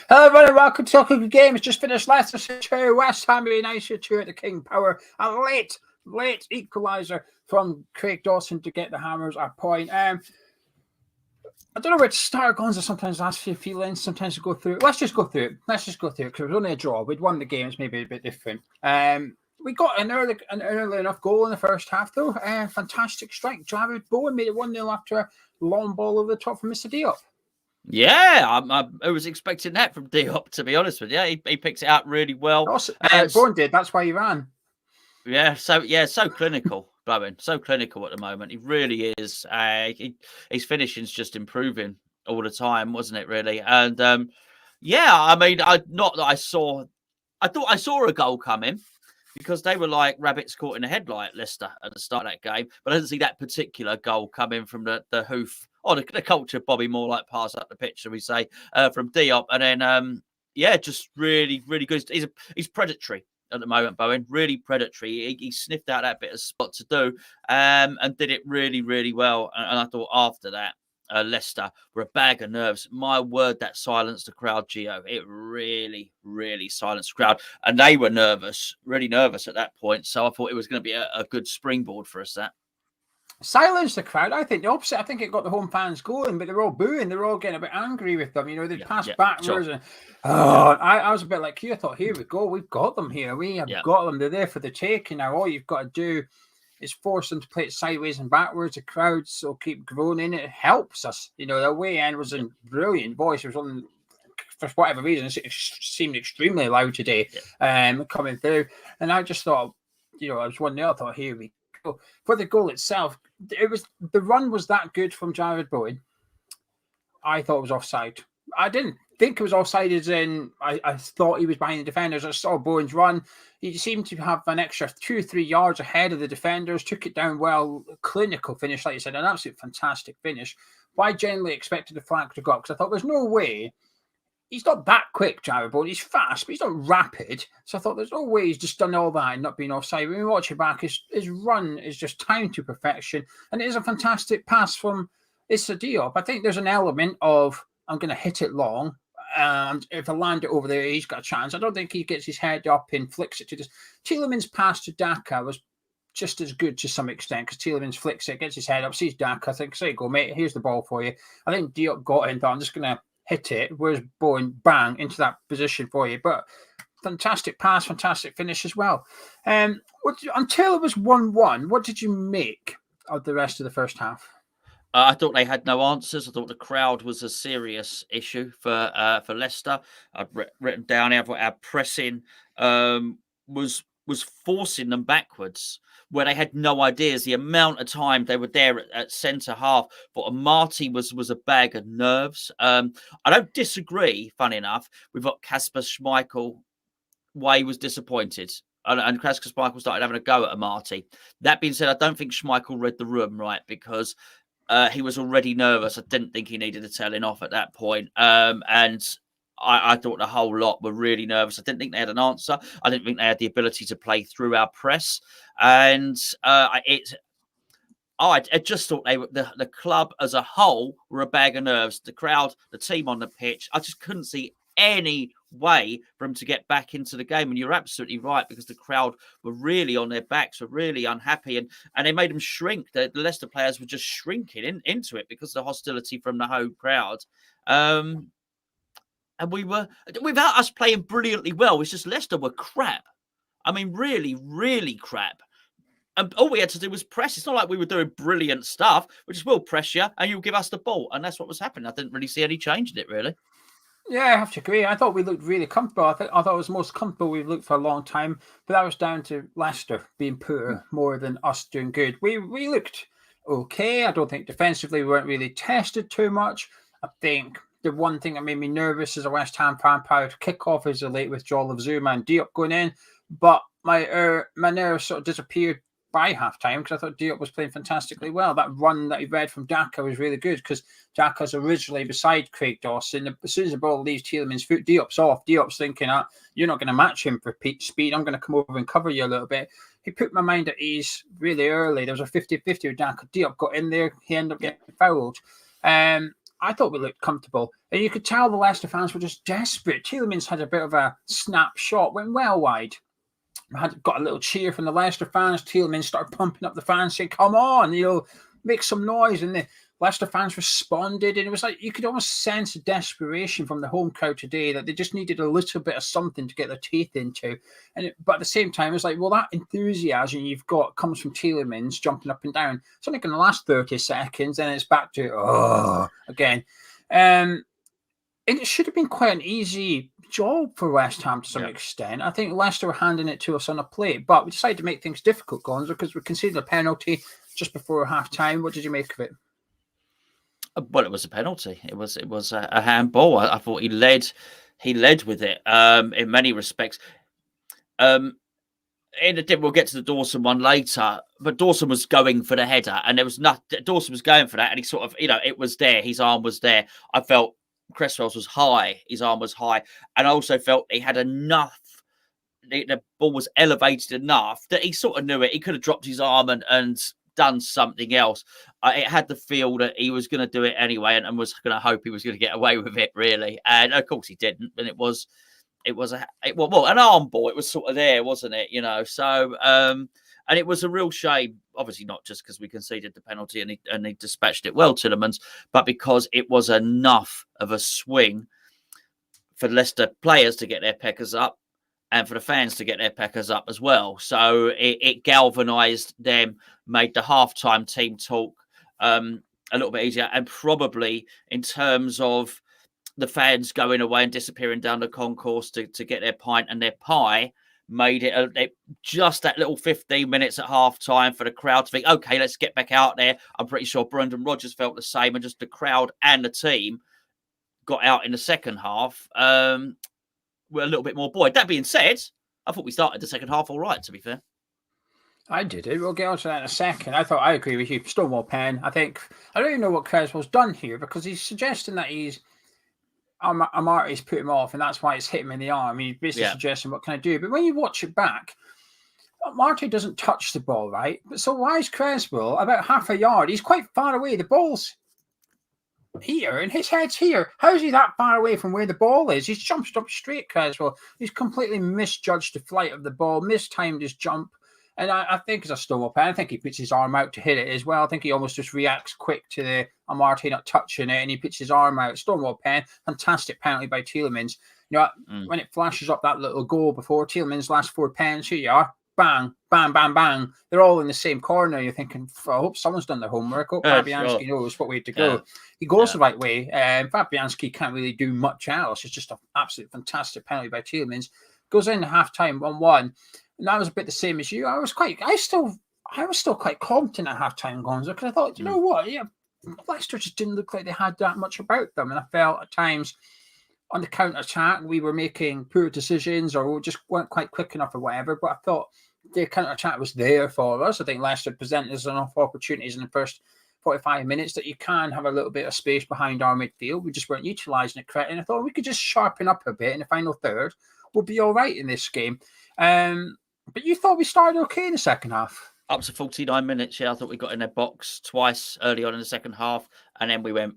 Hello everyone, welcome to Talking Good Game. It's just finished. Leicester City, West Ham United 2 at the King Power. A late equaliser from Craig Dawson to get the Hammers a point. I don't know where to start. Gonzo sometimes asks for your feelings, sometimes to go through it. Let's just go through it because it was only a draw. We'd won the game, it's maybe a bit different. We got an early enough goal in the first half, though. Fantastic strike. Jared Bowen made it 1-0 after a long ball over the top from Mr. Diop. Yeah, I was expecting that from Diop, to be honest with you. He picked it out really well. Bowen did. That's why he ran. Yeah, so clinical, Bowen. So clinical at the moment. He really is. His finishing's just improving all the time, wasn't it, really? And, I mean, I thought I saw a goal coming because they were like rabbits caught in a headlight, Leicester, at the start of that game. But I didn't see that particular goal coming from the hoof. Oh, the culture Bobby Moore like pass up the pitch, shall we say, from Diop. And then, just really, really good. He's predatory at the moment, Bowen. Really predatory. He sniffed out that bit of spot to do and did it really, really well. And I thought after that, Leicester were a bag of nerves. My word, that silenced the crowd, Geo. It really, really silenced the crowd. And they were nervous, really nervous at that point. So I thought it was going to be a good springboard for us, that. Silence the crowd. I think the opposite. I think it got the home fans going, but they're all booing. They're all getting a bit angry with them. You know, they passed backwards. Sure. And I was a bit like you. I thought, here we go. We've got them here. We have got them. They're there for the taking. Now all you've got to do is force them to play it sideways and backwards. The crowds will keep groaning. It helps us. You know, the way end was in brilliant voice. It was on, for whatever reason, it seemed extremely loud today, coming through. And I just thought, you know, I was 1-0. I thought, here we go. For the goal itself, the run was that good from Jared Bowen. I thought it was offside. I didn't think it was offside as in I thought he was behind the defenders. I saw Bowen's run. He seemed to have an extra 2-3 yards ahead of the defenders, took it down well, clinical finish, like you said, an absolute fantastic finish. But I generally expected the flag to go up because I thought there's no way. He's not that quick, Jared Bowen. He's fast, but he's not rapid. So I thought there's no way he's just done all that and not being offside. When we watch it back, his run is just timed to perfection. And it is a fantastic pass from Issa Diop. I think there's an element of, I'm going to hit it long. And if I land it over there, he's got a chance. I don't think he gets his head up and flicks it to this. Tielemans' pass to Daka was just as good to some extent because Tielemans flicks it, gets his head up, sees Daka, thinks, there you go, mate, here's the ball for you. I think Diop got in, thought, I'm just going to hit it, where's Bowen, bang, into that position for you. But fantastic pass, fantastic finish as well. Until it was 1-1, what did you make of the rest of the first half? I thought they had no answers. I thought the crowd was a serious issue for Leicester. I've written down here our pressing was forcing them backwards, where they had no ideas. The amount of time they were there at centre half, but Marty was a bag of nerves. I don't disagree, funny enough, with what Kasper Schmeichel, why he was disappointed. And Kasper Schmeichel started having a go at Marty. That being said, I don't think Schmeichel read the room right because he was already nervous. I didn't think he needed a telling off at that point. And I thought the whole lot were really nervous. I didn't think they had an answer. I didn't think they had the ability to play through our press. And I just thought the club as a whole were a bag of nerves. The crowd, the team on the pitch, I just couldn't see any way for them to get back into the game. And you're absolutely right, because the crowd were really on their backs, were really unhappy, and they made them shrink. The Leicester players were just shrinking into it because of the hostility from the home crowd. And we were, without us playing brilliantly well, it's just Leicester were crap. I mean, really, really crap. And all we had to do was press. It's not like we were doing brilliant stuff. We just will press you and you'll give us the ball. And that's what was happening. I didn't really see any change in it, really. Yeah, I have to agree. I thought we looked really comfortable. I thought it was the most comfortable we've looked for a long time. But that was down to Leicester being poor more than us doing good. We looked okay. I don't think defensively we weren't really tested too much. I think the one thing that made me nervous as a West Ham fan, prior to kickoff, is the late withdrawal of Zuma and Diop going in. But my nerves sort of disappeared by halftime because I thought Diop was playing fantastically well. That run that he read from Daka was really good because Daka's originally beside Craig Dawson. As soon as the ball leaves Tielemans' foot, Diop's off. Diop's thinking, you're not going to match him for speed. I'm going to come over and cover you a little bit. He put my mind at ease really early. There was a 50-50 with Daka. Diop got in there. He ended up getting fouled. I thought we looked comfortable. And you could tell the Leicester fans were just desperate. Tielemans had a bit of a snapshot, went well wide. Got a little cheer from the Leicester fans. Tielemans started pumping up the fans, saying, come on, make some noise. And the Leicester fans responded. And it was like you could almost sense a desperation from the home crowd today that they just needed a little bit of something to get their teeth into. But at the same time, it's like, well, that enthusiasm you've got comes from Tielemans jumping up and down. It's only going to last 30 seconds, and it's back to, again. And it should have been quite an easy job for West Ham to some extent. I think Leicester were handing it to us on a plate, but we decided to make things difficult, Gonzo, because we conceded a penalty just before half-time. What did you make of it? Well, it was a penalty. It was a handball. I thought he led with it in many respects. We'll get to the Dawson one later, but Dawson was going for the header, and there was nothing. Dawson was going for that, and he sort of, it was there. His arm was there. I felt Cresswell's was high. His arm was high. And I also felt he had enough. The ball was elevated enough that he sort of knew it. He could have dropped his arm and done something else. It had the feel that he was going to do it anyway and was going to hope he was going to get away with it, really. And of course he didn't. And it was an arm ball. It was sort of there, wasn't it? So, and it was a real shame, obviously not just because we conceded the penalty and he dispatched it well, Tielemans, but because it was enough of a swing for Leicester players to get their peckers up and for the fans to get their peckers up as well. So it galvanised them, made the halftime team talk a little bit easier, and probably in terms of the fans going away and disappearing down the concourse to get their pint and their pie, made it just that little 15 minutes at half time for the crowd to think, okay, let's get back out there. I'm pretty sure Brendan Rodgers felt the same, and just the crowd and the team got out in the second half. We're a little bit more buoyed. That being said, I thought we started the second half all right, to be fair. I did it. We'll get on to that in a second. I agree with you. Stonewall Pen. I don't even know what Creswell's done here, because he's suggesting that Amartey's put him off, and that's why it's hit him in the arm. He's basically suggesting, what can I do? But when you watch it back, Amartey doesn't touch the ball, right? But so why is Creswell about half a yard? He's quite far away. The ball's here, and his head's here. How is he that far away from where the ball is? He's jumped up straight, Creswell. He's completely misjudged the flight of the ball, mistimed his jump. And I think it's a Stonewall Pen. I think he puts his arm out to hit it as well. I think he almost just reacts quick to the Amartey not touching it, and he puts his arm out. Stonewall Pen, fantastic penalty by Tielemans. When it flashes up that little goal before Tielemans' last 4 pens, here you are, bang, bang, bang, bang. They're all in the same corner. You're thinking, I hope someone's done their homework. I hope Fabianski knows what way to go. He goes the right way. Fabianski can't really do much else. It's just an absolute fantastic penalty by Tielemans. Goes in half-time 1-1. And that was a bit the same as you. I was still quite confident at half-time, Gonzo, because I thought, you know what? Yeah, Leicester just didn't look like they had that much about them. And I felt at times on the counter-attack, we were making poor decisions, or we just weren't quite quick enough or whatever. But I thought the counter-attack was there for us. I think Leicester presented us enough opportunities in the first 45 minutes that you can have a little bit of space behind our midfield. We just weren't utilising it correctly. And I thought we could just sharpen up a bit in the final third. We'll be all right in this game. But you thought we started okay in the second half? Up to 49 minutes, I thought we got in their box twice early on in the second half, and then we went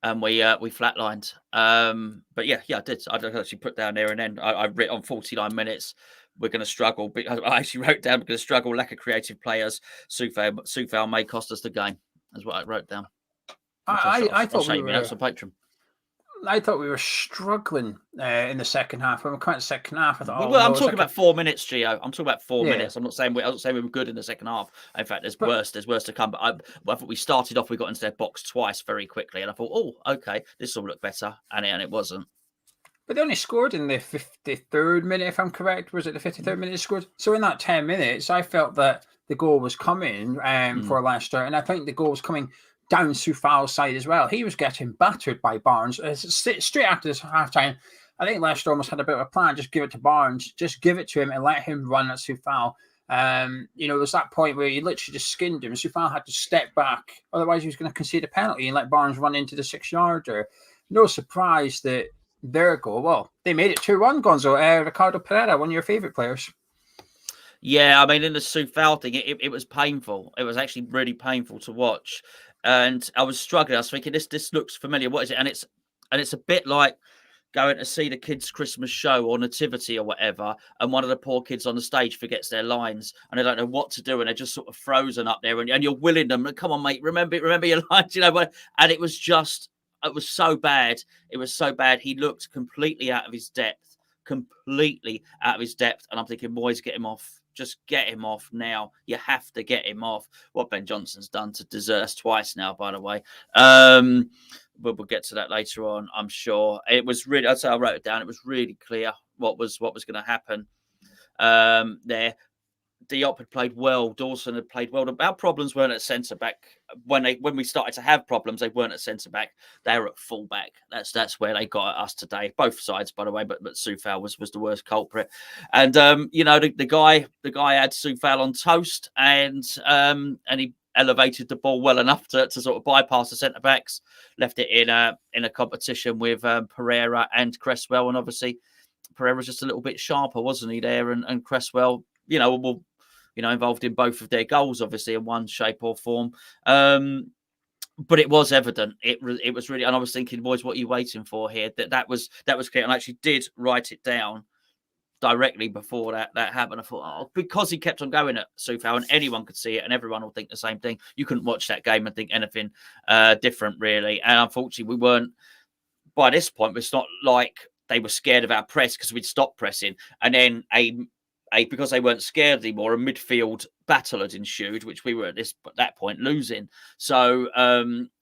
and we flatlined. But yeah, I did. I actually put down there, and then I wrote on 49 minutes, we're going to struggle. I actually wrote down, we're going to struggle, lack of creative players. Soufal may cost us the game, is what I wrote down. I thought we were... Some Patreon. I thought we were struggling in the second half. When we come out the second half, I thought, I'm talking about 4 minutes, Geo. I'm talking about 4 minutes. I'm not saying we were good in the second half. In fact, there's worse to come. But I thought we started off, we got into their box twice very quickly, and I thought, oh, okay, this will look better, and it wasn't. But they only scored in the 53rd minute, if I'm correct. Was it the 53rd minute they scored? So in that 10 minutes, I felt that the goal was coming for Leicester, and I think the goal was coming down Soufal's side as well. He was getting battered by Barnes. Straight after this halftime, I think Leicester almost had a bit of a plan. Just give it to Barnes. Just give it to him and let him run at Soufal. There was that point where he literally just skinned him. Soufal had to step back. Otherwise, he was going to concede a penalty and let Barnes run into the 6-yarder. No surprise that their goal, well, they made it 2-1, Gonzo. Ricardo Pereira, one of your favourite players. Yeah, I mean, in the Soufal thing, it was painful. It was actually really painful to watch. And I was struggling. I was thinking, this looks familiar. What is it? And it's a bit like going to see the kids' Christmas show or nativity or whatever, and one of the poor kids on the stage forgets their lines and they don't know what to do, and they're just sort of frozen up there, and you're willing them, come on, mate, remember your lines, and it was so bad. It was so bad. He looked completely out of his depth, and I'm thinking, boys, get him off. Just get him off now. You have to get him off. What Ben Johnson's done to deserve twice now, by the way. We'll get to that later on, I'm sure. It was really, I'd say I wrote it down. It was really clear what was going to happen there. Diop had played well. Dawson had played well. Our problems weren't at centre back. When we started to have problems, they weren't at centre back. They were at full back. That's where they got at us today. Both sides, by the way. But Soufal was the worst culprit. And the guy had Soufal on toast, and he elevated the ball well enough to sort of bypass the centre backs. Left it in a competition with Pereira and Cresswell, and obviously Pereira was just a little bit sharper, wasn't he? There and Cresswell, involved in both of their goals, obviously, in one shape or form. But it was evident. It was really, and I was thinking, boys, what are you waiting for here? That was clear, and I actually did write it down directly before that happened. I thought, because he kept on going at Soufal, and anyone could see it, and everyone will think the same thing. You couldn't watch that game and think anything different, really. And unfortunately, we weren't. By this point, it's not like they were scared of our press because we'd stopped pressing, and then because they weren't scared anymore, a midfield battle had ensued, which we were at that point losing. So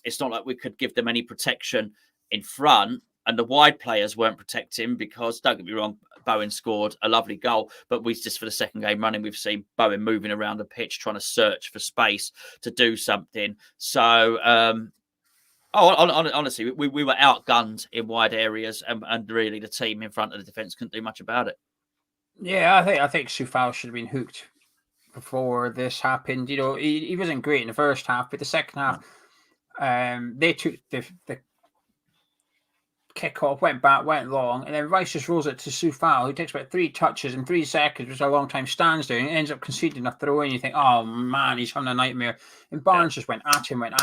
it's not like we could give them any protection in front, and the wide players weren't protecting because, don't get me wrong, Bowen scored a lovely goal, but we just, for the second game running, we've seen Bowen moving around the pitch trying to search for space to do something. So honestly, we were outgunned in wide areas, and really the team in front of the defence couldn't do much about it. Yeah, I think Soufal should have been hooked before this happened. He wasn't great in the first half, but the second half, they took the kick off, went back, went long, and then Rice just rolls it to Soufal, who takes about 3 touches in 3 seconds, which is a long time, stands there, and ends up conceding a throw in. You think, oh man, he's having a nightmare. And Barnes just went at him, and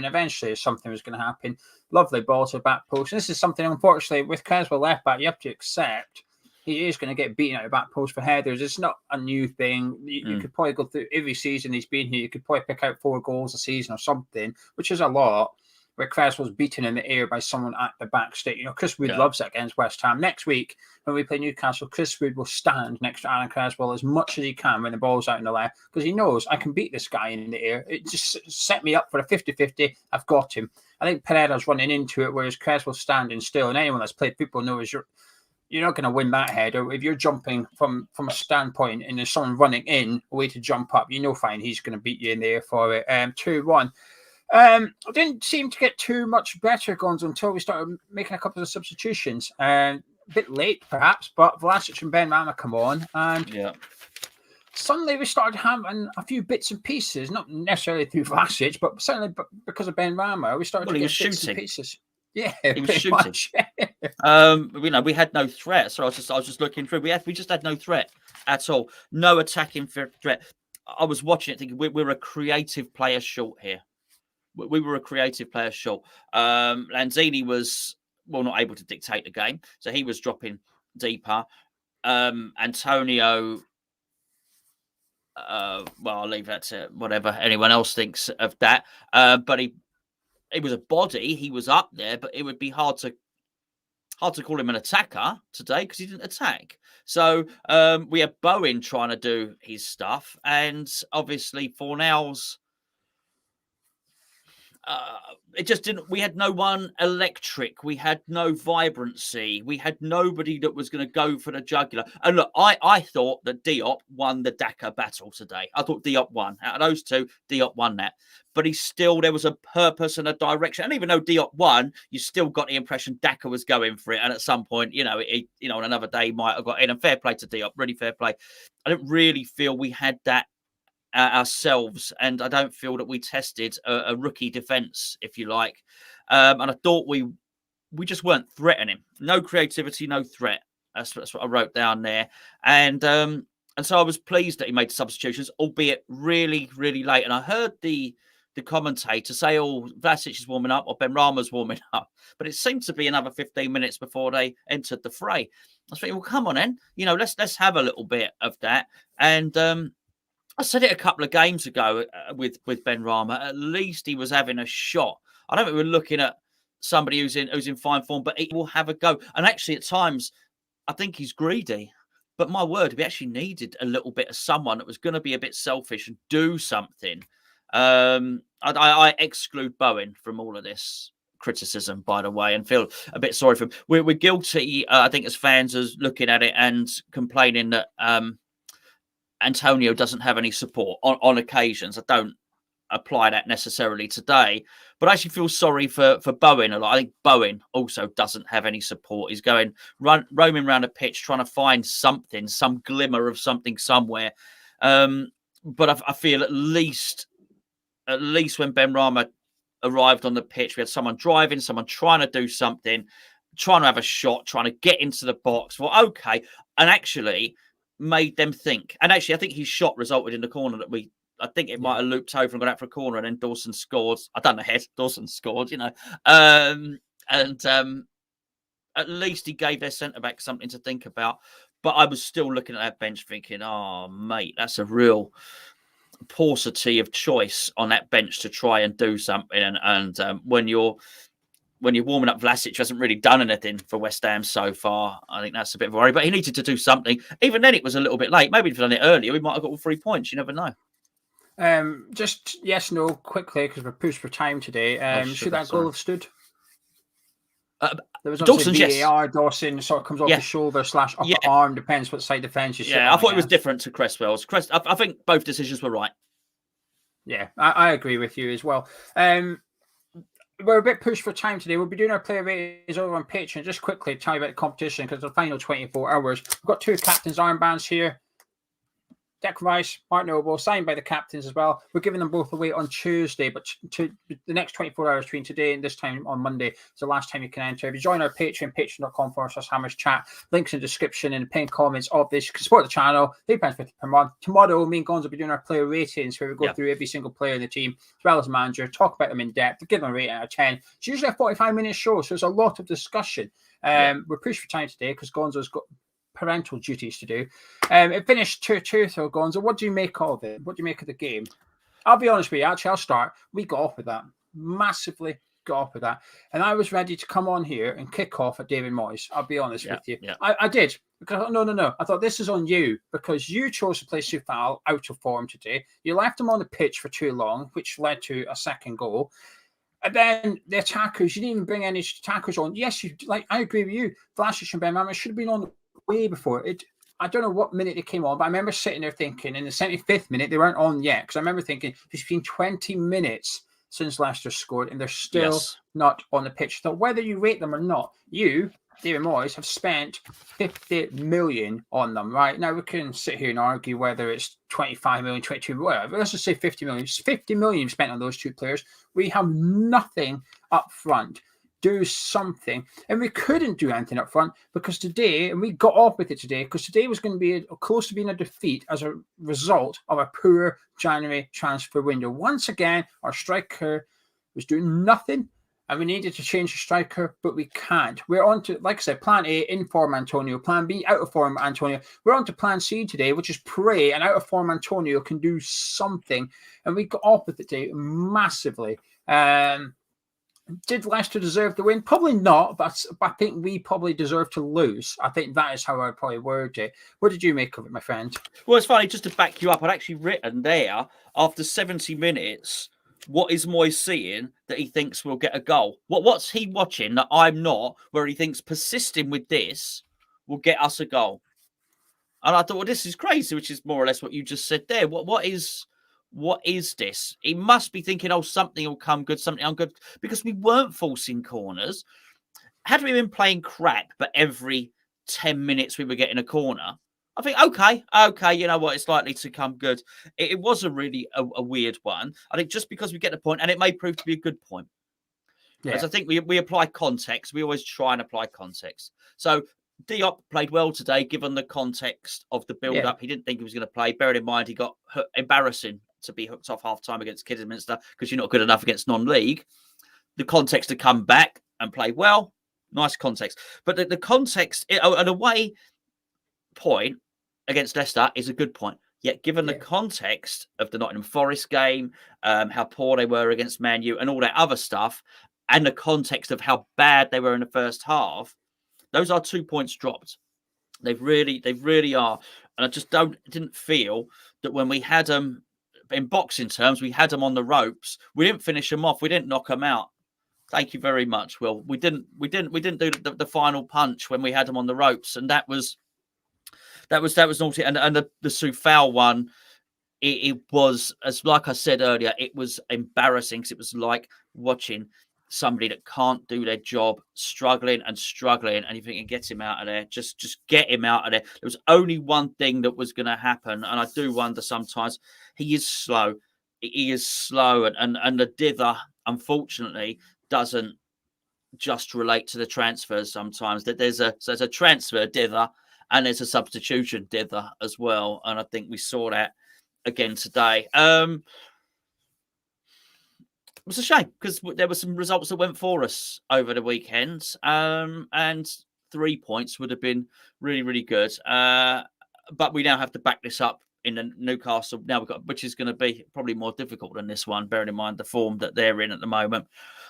eventually something was going to happen. Lovely ball to the back post. And this is something, unfortunately, with Cresswell left back, you have to accept. He is going to get beaten out of the back post for headers. It's not a new thing. You could probably go through every season he's been here. You could probably pick out 4 goals a season or something, which is a lot, where Cresswell's beaten in the air by someone at the back stick. Chris Wood loves it against West Ham. Next week, when we play Newcastle, Chris Wood will stand next to Aaron Cresswell as much as he can when the ball's out in the left, because he knows, I can beat this guy in the air. It just set me up for a 50-50. I've got him. I think Pereira's running into it, whereas Cresswell's standing still. And anyone that's played football knows you're not going to win that header. If you're jumping from a standpoint and there's someone running in a way to jump up, fine, he's going to beat you in there for it. 2-1. It didn't seem to get too much better, Gonzo, until we started making a couple of substitutions. A bit late, perhaps, but Vlasic and Benrahma come on, and suddenly we started having a few bits and pieces, not necessarily through Vlasic, but certainly because of Benrahma, we started to get bits and pieces. Yeah, he was shooting. We had no threat. So I was just looking through. We just had no threat at all. No attacking threat. I was watching it thinking we're a creative player short here. We were a creative player short. Lanzini was not able to dictate the game, so he was dropping deeper. Antonio. I'll leave that to whatever anyone else thinks of that. But he was a body. He was up there, but it would be hard to call him an attacker today because he didn't attack. So we had Bowen trying to do his stuff, and obviously Fornell's. It just didn't. We had no one electric. We had no vibrancy. We had nobody that was going to go for the jugular. And look, I thought that Diop won the Daka battle today. I thought Diop won. Out of those two, Diop won that. But there was a purpose and a direction. And even though Diop won, you still got the impression Daka was going for it. And at some point, on another day, he might have got in. And fair play to Diop, really fair play. I don't really feel we had that ourselves, and I don't feel that we tested a rookie defence, if you like. And I thought we just weren't threatening. No creativity, no threat. That's what I wrote down there. And so I was pleased that he made substitutions, albeit really, really late. And I heard the the commentator say, "Oh, Vlasic is warming up," or Benrahma's warming up, but it seemed to be another 15 minutes before they entered the fray. I was thinking, well, come on, then, let's have a little bit of that. And I said it a couple of games ago with Benrahma. At least he was having a shot. I don't think we're looking at somebody who's in fine form, but he will have a go. And actually, at times, I think he's greedy. But my word, we actually needed a little bit of someone that was going to be a bit selfish and do something. I exclude Bowen from all of this criticism, by the way, and feel a bit sorry for him. We're guilty, I think, as fans, as looking at it and complaining that Antonio doesn't have any support on occasions. I don't apply that necessarily today, but I actually feel sorry for Bowen a lot. I think Bowen also doesn't have any support. He's roaming around a pitch trying to find something, some glimmer of something somewhere. But I feel at least when Benrahma arrived on the pitch, we had someone driving, someone trying to do something, trying to have a shot, trying to get into the box. Well, okay, and actually made them think. And actually, I think his shot resulted in the corner that I think it might have looped over and gone out for a corner, and then Dawson scored. I don't know, Dawson scored, and at least he gave their centre-back something to think about. But I was still looking at that bench thinking, oh, mate, that's a real paucity of choice on that bench to try and do something. And when you're warming up, Vlasic hasn't really done anything for West Ham so far. I think that's a bit of a worry. But he needed to do something. Even then, it was a little bit late. Maybe if he'd done it earlier, we might have got all 3 points. You never know. Just yes, no, quickly, because we're pushed for time today. Should that goal have stood? There was Dawson, VAR. Yes. Dawson sort of comes off the shoulder / upper arm, depends what side defence you sit on, I thought it was different to Cresswell's. I think both decisions were right. Yeah, I agree with you as well. We're a bit pushed for time today. We'll be doing our player ratings over on Patreon. Just quickly tell you about the competition, because the final 24 hours. We've got 2 captains' armbands here. Declan Rice, Mark Noble, signed by the captains as well. We're giving them both away on Tuesday, but to the next 24 hours between today and this time on Monday is the last time you can enter. If you join our Patreon, patreon.com/HammersChat, links in the description and the pinned comments of this. You can support the channel, £3.50 per month. Tomorrow, me and Gonzo will be doing our player ratings, where we go through every single player in the team, as well as the manager, talk about them in depth, give them a rating out of 10. It's usually a 45-minute show, so there's a lot of discussion. We're pushed for time today because Gonzo's got parental duties to do. It finished 2-2, so Gonzo, what do you make of it? What do you make of the game? I'll be honest with you, actually, I'll start. We got off with that. Massively got off with that. And I was ready to come on here and kick off at David Moyes. I'll be honest with you. Yeah. I did. Because no. I thought this is on you, because you chose to play Soufal out of form today. You left him on the pitch for too long, which led to a second goal. And then the attackers, you didn't even bring any attackers on. Yes, I agree with you. Vlasic and Benrahma should have been on way before it. I don't know what minute they came on, but I remember sitting there thinking in the 75th minute they weren't on yet, because I remember thinking it's been 20 minutes since Leicester scored and they're still not on the pitch. So whether you rate them or not, you, David Moyes, have spent 50 million on them, right? Now we can sit here and argue whether it's 25 million, 22, whatever. Let's just say 50 million. It's 50 million spent on those 2 players. We have nothing up front. Do something, and we couldn't do anything up front because today, and we got off with it today, because today was going to be close to being a defeat as a result of a poor January transfer window. Once again, our striker was doing nothing, and we needed to change the striker, but we can't. We're on to, like I said, plan A, in form Antonio, plan B, out of form Antonio. We're on to plan C today, which is pray and out of form Antonio can do something, and we got off with it today massively. Did Leicester deserve the win? Probably not, but I think we probably deserve to lose. I think that is how I'd probably word it. What did you make of it, my friend? Well, it's funny, just to back you up, I'd actually written there, after 70 minutes, what is Moyes seeing that he thinks will get a goal? What's he watching that I'm not, where he thinks persisting with this will get us a goal? And I thought, well, this is crazy, which is more or less what you just said there. What is this? He must be thinking, oh, something will come good, something ungood, because we weren't forcing corners. Had we been playing crap, but every 10 minutes we were getting a corner, I think, okay, you know what, it's likely to come good. It was a really a weird one. I think just because we get the point, and it may prove to be a good point. Because I think we apply context. We always try and apply context. So Diop played well today, given the context of the build-up. He didn't think he was going to play. Bearing in mind, he got hurt, embarrassing to be hooked off half time against Kidderminster because you're not good enough against non-league. The context to come back and play well, nice context. But the context, an away point against Leicester is a good point. Yet, given the context of the Nottingham Forest game, how poor they were against Man U and all that other stuff, and the context of how bad they were in the first half, those are 2 points dropped. They really are. And I just didn't feel that when we had them, in boxing terms, we had them on the ropes. We didn't finish them off. We didn't knock them out. Thank you very much, Will. We didn't do the final punch when we had them on the ropes, and that was naughty. And the Soufal one, it was, as like I said earlier, it was embarrassing because it was like watching somebody that can't do their job struggling, and you think, get him out of there, just get him out of there. There was only one thing that was going to happen, and I do wonder sometimes. He is slow, and the dither, unfortunately, doesn't just relate to the transfers. Sometimes that there's a transfer dither and there's a substitution dither as well, and I think we saw that again today. It was a shame because there were some results that went for us over the weekend, and 3 points would have been really, really good. But we now have to back this up in the Newcastle. Now we've got, which is going to be probably more difficult than this one, bearing in mind the form that they're in at the moment.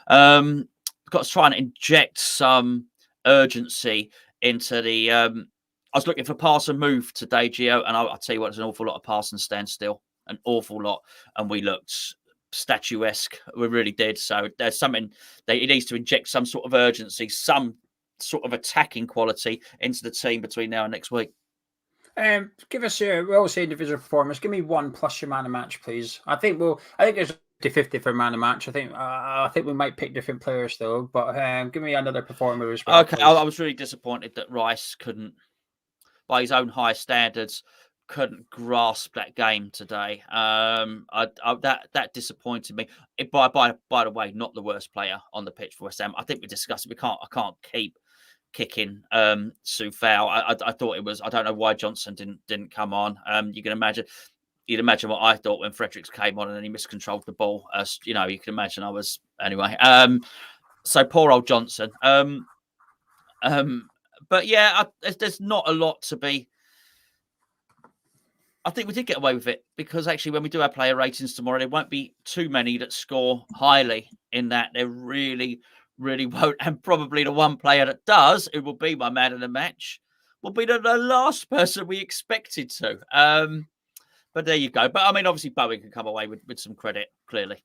We've got to try and inject some urgency into the. I was looking for pass and move today, Geo, and I'll tell you what, there's an awful lot of pass and stand still, an awful lot, and we looked statuesque. We really did. So there's something it needs to inject some sort of urgency, some sort of attacking quality into the team between now and next week. Give us we always say individual performance. Give me one plus your man of match, please. I think there's 50-50 for man of match. I think we might pick different players though, but give me another performer as well. Okay, I was really disappointed that Rice couldn't, by his own high standards, couldn't grasp that game today. That disappointed me. By the way, not the worst player on the pitch for West Ham. I think we discussed it. I can't keep kicking Soufal. I thought it was. I don't know why Johnson didn't come on. You can imagine. You'd imagine what I thought when Fredericks came on and then he miscontrolled the ball. You can imagine I was anyway. So poor old Johnson. But yeah, there's not a lot to be. I think we did get away with it because actually when we do our player ratings tomorrow, there won't be too many that score highly in that. There really, really won't. And probably the one player that does, who will be my man of the match, will be the last person we expected to. But there you go. But I mean, obviously Bowen can come away with some credit, clearly.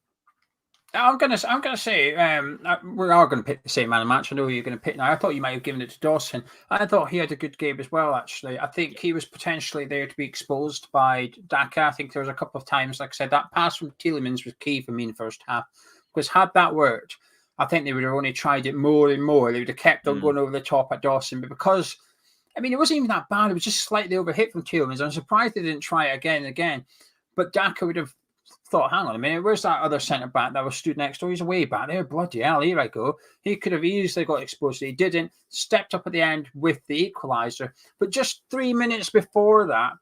I'm gonna say we are going to pick the same man of match. I know who you're going to pick now. I thought you might have given it to Dawson. I thought he had a good game as well. Actually, I think he was potentially there to be exposed by Daka. I think there was a couple of times, like I said, that pass from Tielemans was key for me in the first half. Because had that worked, I think they would have only tried it more and more. They would have kept on going over the top at Dawson, but because it wasn't even that bad. It was just slightly overhit from Tielemans. I'm surprised they didn't try it again and again. But Daka would have thought, hang on a minute, where's that other centre back that was stood next door? He's way back there. Bloody hell, here I go. He could have easily got exposed. He didn't. Stepped up at the end with the equaliser. But just 3 minutes before that,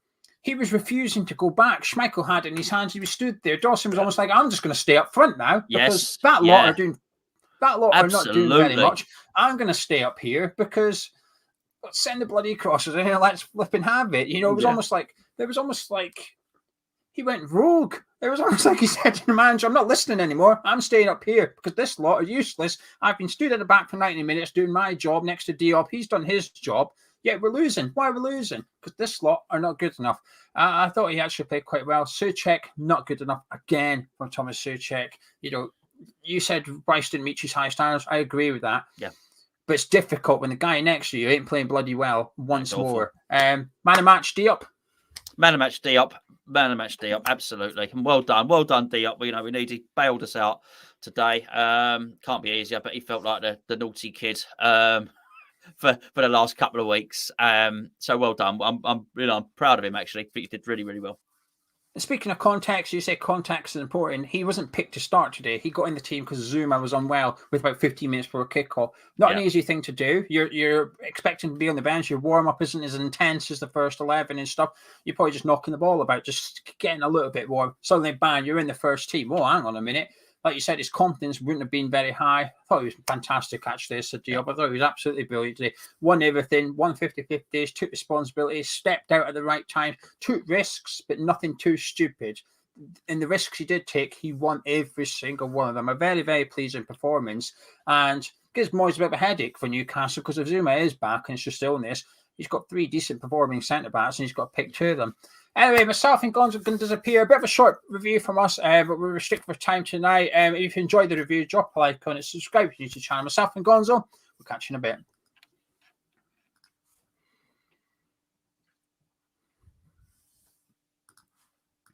he was refusing to go back. Schmeichel had it in his hands. He was stood there. Dawson was almost like, I'm just going to stay up front now because that lot are not doing very much. I'm going to stay up here because send the bloody crosses and let's flip and have it. It was almost like he went rogue. It was almost like he said to the manager, I'm not listening anymore. I'm staying up here because this lot are useless. I've been stood at the back for 90 minutes doing my job next to Diop. He's done his job. Yet we're losing. Why are we losing? Because this lot are not good enough. I thought he actually played quite well. Souček, not good enough again from Thomas Souček. You said Rice didn't meet his high standards. I agree with that. Yeah. But it's difficult when the guy next to you ain't playing bloody well once more. Man of match, Diop. Man of match, Diop. Man of match, Diop. Absolutely. And well done, Diop. We need, he bailed us out today. Can't be easier, but he felt like the naughty kid for the last couple of weeks. So well done. I'm proud of him, actually. He did really, really well. Speaking of context, you say context is important. He wasn't picked to start today. He got in the team because Zuma was unwell with about 15 minutes before kickoff. Not an easy thing to do. You're expecting to be on the bench. Your warm-up isn't as intense as the first 11 and stuff. You're probably just knocking the ball about, just getting a little bit warm. Suddenly, bang, you're in the first team. Oh, hang on a minute. Like you said, his confidence wouldn't have been very high. I thought he was fantastic, actually, as Diop. I thought he was absolutely brilliant today. Won everything, won 50-50s, took responsibilities, stepped out at the right time, took risks, but nothing too stupid. In the risks he did take, he won every single one of them. A very, very pleasing performance. And gives Moyes a bit of a headache for Newcastle because if Zuma is back and it's just illness, he's got 3 decent performing centre-backs and he's got to pick 2 of them. Anyway, myself and Gonzo can disappear. A bit of a short review from us, but we're restricted for time tonight. If you enjoyed the review, drop a like on it, subscribe to the YouTube channel. Myself and Gonzo, we'll catch you in a bit.